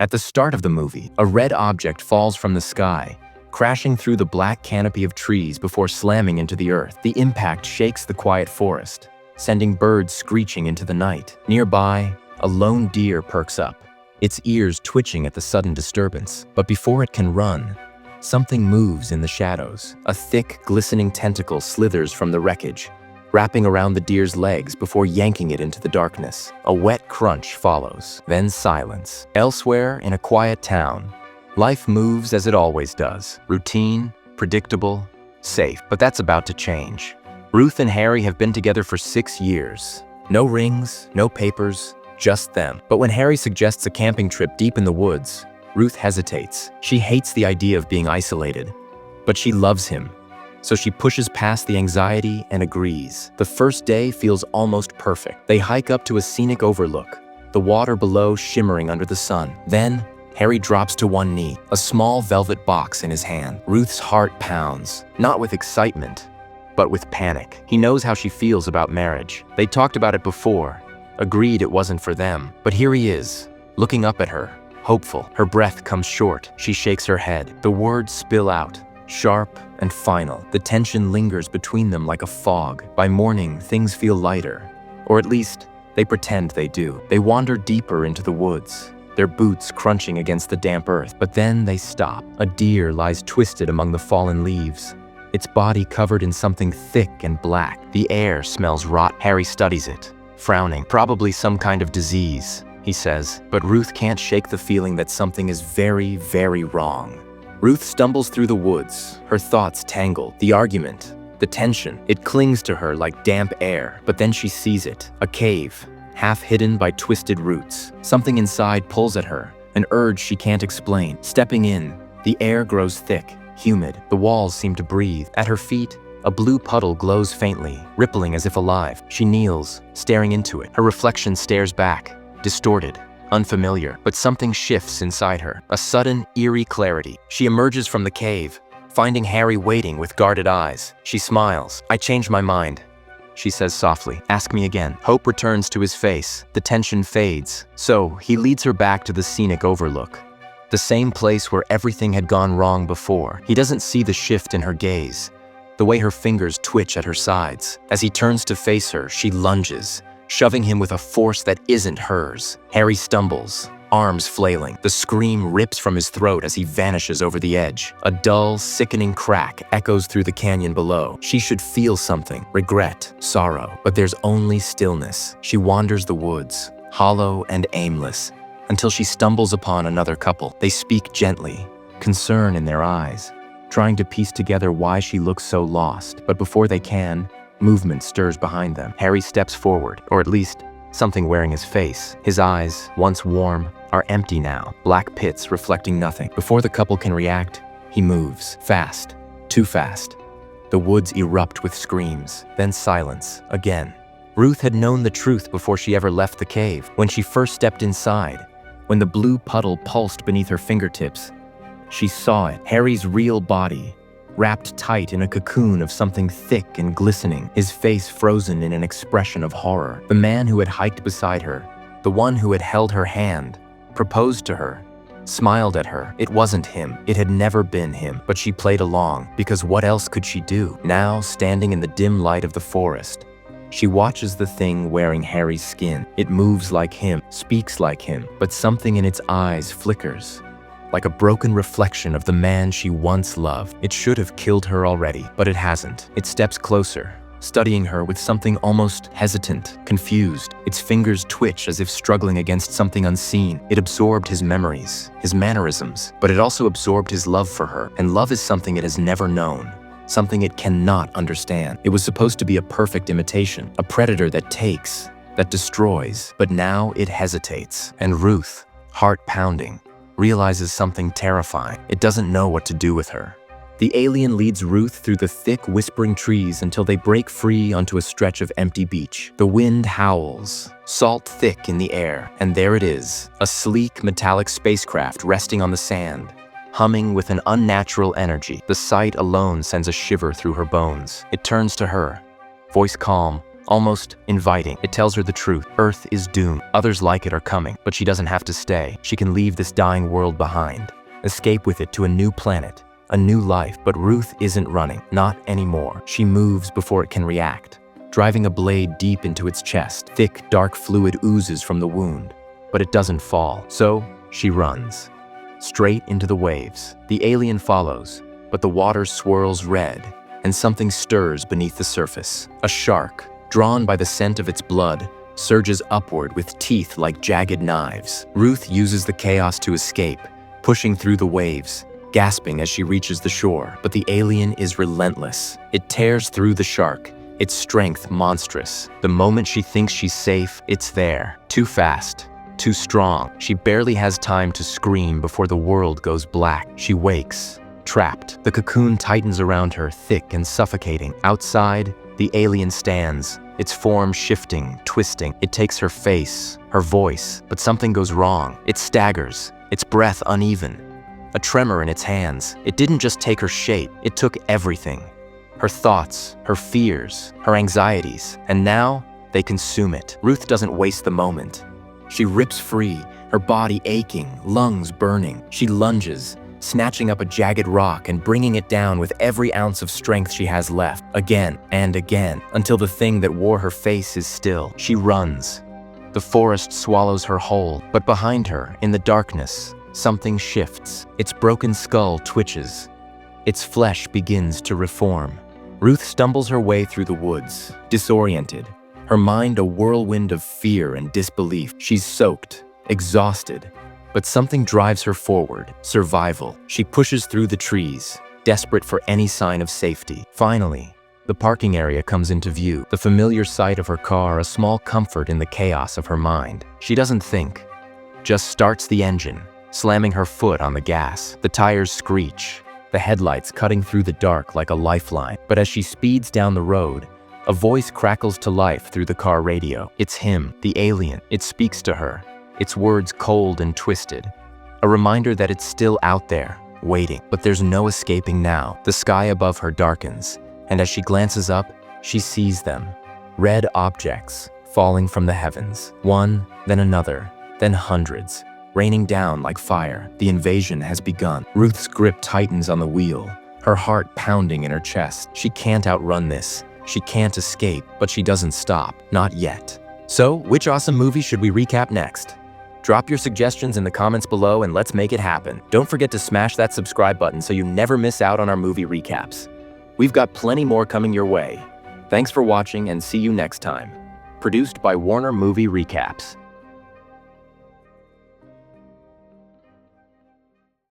At the start of the movie, a red object falls from the sky, crashing through the black canopy of trees before slamming into the earth. The impact shakes the quiet forest, sending birds screeching into the night. Nearby, a lone deer perks up, its ears twitching at the sudden disturbance. But before it can run, something moves in the shadows. A thick, glistening tentacle slithers from the wreckage, wrapping around the deer's legs before yanking it into the darkness. A wet crunch follows, then silence. Elsewhere, in a quiet town, life moves as it always does. Routine, predictable, safe. But that's about to change. Ruth and Harry have been together for 6 years. No rings, no papers, just them. But when Harry suggests a camping trip deep in the woods, Ruth hesitates. She hates the idea of being isolated, but she loves him. So she pushes past the anxiety and agrees. The first day feels almost perfect. They hike up to a scenic overlook, the water below shimmering under the sun. Then, Harry drops to one knee, a small velvet box in his hand. Ruth's heart pounds, not with excitement, but with panic. He knows how she feels about marriage. They talked about it before, agreed it wasn't for them. But here he is, looking up at her, hopeful. Her breath comes short. She shakes her head. The words spill out, sharp and final. The tension lingers between them like a fog. By morning, things feel lighter, or at least they pretend they do. They wander deeper into the woods, their boots crunching against the damp earth. But then they stop. A deer lies twisted among the fallen leaves, its body covered in something thick and black. The air smells rot. Harry studies it, frowning. Probably some kind of disease, he says. But Ruth can't shake the feeling that something is very, very wrong. Ruth stumbles through the woods, her thoughts tangled. The argument, the tension, it clings to her like damp air. But then she sees it, a cave, half hidden by twisted roots. Something inside pulls at her, an urge she can't explain. Stepping in, the air grows thick, humid. The walls seem to breathe. At her feet, a blue puddle glows faintly, rippling as if alive. She kneels, staring into it. Her reflection stares back, distorted, unfamiliar. But something shifts inside her, a sudden, eerie clarity. She emerges from the cave, finding Harry waiting with guarded eyes. She smiles. "I changed my mind," she says softly. "Ask me again." Hope returns to his face. The tension fades. So he leads her back to the scenic overlook, the same place where everything had gone wrong before. He doesn't see the shift in her gaze, the way her fingers twitch at her sides. As he turns to face her, she lunges, shoving him with a force that isn't hers. Harry stumbles, arms flailing. The scream rips from his throat as he vanishes over the edge. A dull, sickening crack echoes through the canyon below. She should feel something, regret, sorrow, but there's only stillness. She wanders the woods, hollow and aimless, until she stumbles upon another couple. They speak gently, concern in their eyes, trying to piece together why she looks so lost. But before they can, movement stirs behind them. Harry steps forward, or at least something wearing his face. His eyes, once warm, are empty now, black pits reflecting nothing. Before the couple can react, he moves, fast, too fast. The woods erupt with screams, then silence again. Ruth had known the truth before she ever left the cave. When she first stepped inside, when the blue puddle pulsed beneath her fingertips, she saw it, Harry's real body, wrapped tight in a cocoon of something thick and glistening, his face frozen in an expression of horror. The man who had hiked beside her, the one who had held her hand, proposed to her, smiled at her. It wasn't him. It had never been him. But she played along, because what else could she do? Now, standing in the dim light of the forest, she watches the thing wearing Harry's skin. It moves like him, speaks like him, but something in its eyes flickers, like a broken reflection of the man she once loved. It should have killed her already, but it hasn't. It steps closer, studying her with something almost hesitant, confused. Its fingers twitch as if struggling against something unseen. It absorbed his memories, his mannerisms, but it also absorbed his love for her. And love is something it has never known, something it cannot understand. It was supposed to be a perfect imitation, a predator that takes, that destroys, but now it hesitates. And Ruth, heart pounding, realizes something terrifying. It doesn't know what to do with her. The alien leads Ruth through the thick, whispering trees until they break free onto a stretch of empty beach. The wind howls, salt thick in the air, and there it is, a sleek, metallic spacecraft resting on the sand, humming with an unnatural energy. The sight alone sends a shiver through her bones. It turns to her, voice calm, almost inviting. It tells her the truth. Earth is doomed. Others like it are coming, but she doesn't have to stay. She can leave this dying world behind, escape with it to a new planet, a new life. But Ruth isn't running, not anymore. She moves before it can react, driving a blade deep into its chest. Thick, dark fluid oozes from the wound, but it doesn't fall. So she runs, straight into the waves. The alien follows, but the water swirls red, and something stirs beneath the surface. A shark, drawn by the scent of its blood, surges upward with teeth like jagged knives. Ruth uses the chaos to escape, pushing through the waves, gasping as she reaches the shore. But the alien is relentless. It tears through the shark, its strength monstrous. The moment she thinks she's safe, it's there. Too fast, too strong. She barely has time to scream before the world goes black. She wakes, trapped. The cocoon tightens around her, thick and suffocating. Outside, the alien stands, its form shifting, twisting. It takes her face, her voice, but something goes wrong. It staggers, its breath uneven, a tremor in its hands. It didn't just take her shape, it took everything. Her thoughts, her fears, her anxieties, and now they consume it. Ruth doesn't waste the moment. She rips free, her body aching, lungs burning. She lunges, snatching up a jagged rock and bringing it down with every ounce of strength she has left, again and again, until the thing that wore her face is still. She runs. The forest swallows her whole, but behind her, in the darkness, something shifts. Its broken skull twitches. Its flesh begins to reform. Ruth stumbles her way through the woods, disoriented, her mind a whirlwind of fear and disbelief. She's soaked, exhausted, but something drives her forward, survival. She pushes through the trees, desperate for any sign of safety. Finally, the parking area comes into view, the familiar sight of her car, a small comfort in the chaos of her mind. She doesn't think, just starts the engine, slamming her foot on the gas. The tires screech, the headlights cutting through the dark like a lifeline. But as she speeds down the road, a voice crackles to life through the car radio. It's him, the alien. It speaks to her, its words cold and twisted, a reminder that it's still out there, waiting. But there's no escaping now. The sky above her darkens, and as she glances up, she sees them. Red objects falling from the heavens. One, then another, then hundreds, raining down like fire. The invasion has begun. Ruth's grip tightens on the wheel, her heart pounding in her chest. She can't outrun this. She can't escape, but she doesn't stop. Not yet. So, which awesome movie should we recap next? Drop your suggestions in the comments below and let's make it happen. Don't forget to smash that subscribe button so you never miss out on our movie recaps. We've got plenty more coming your way. Thanks for watching and see you next time. Produced by Warner Movie Recaps.